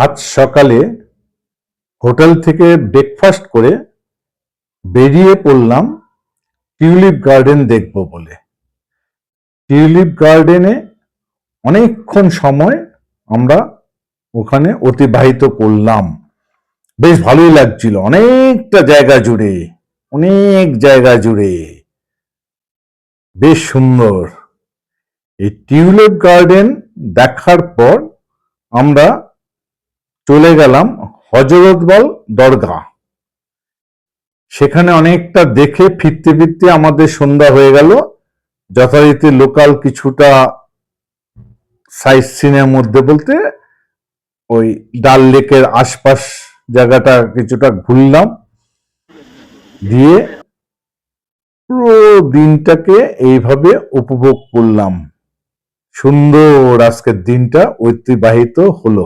আজ সকালে হোটেল থেকে ব্রেকফাস্ট করে বেরিয়ে পড়লাম টিউলিপ গার্ডেন দেখব বলে। টিউলিপ গার্ডেনে অনেকক্ষণ সময় আমরা ওখানে অতিবাহিত করলাম। বেশ ভালোই লাগছিল, অনেকটা জায়গা জুড়ে, অনেক জায়গা জুড়ে বেশ সুন্দর। এই টিউলিপ গার্ডেন দেখার পর আমরা চলে গেলাম হযরতবল দরগা। সেখানে অনেকটা দেখে ফিরতে ফিরতে আমাদের সন্ধ্যা হয়ে গেল। যথারীতি লোকাল কিছুটা সাইট সিনের মধ্যে বলতে ওই ডাল লেকের আশপাশ জায়গাটা কিছুটা ঘুরলাম, দিয়ে পুরো দিনটাকে এইভাবে উপভোগ করলাম। সুন্দর আজকের দিনটা অতিবাহিত হলো।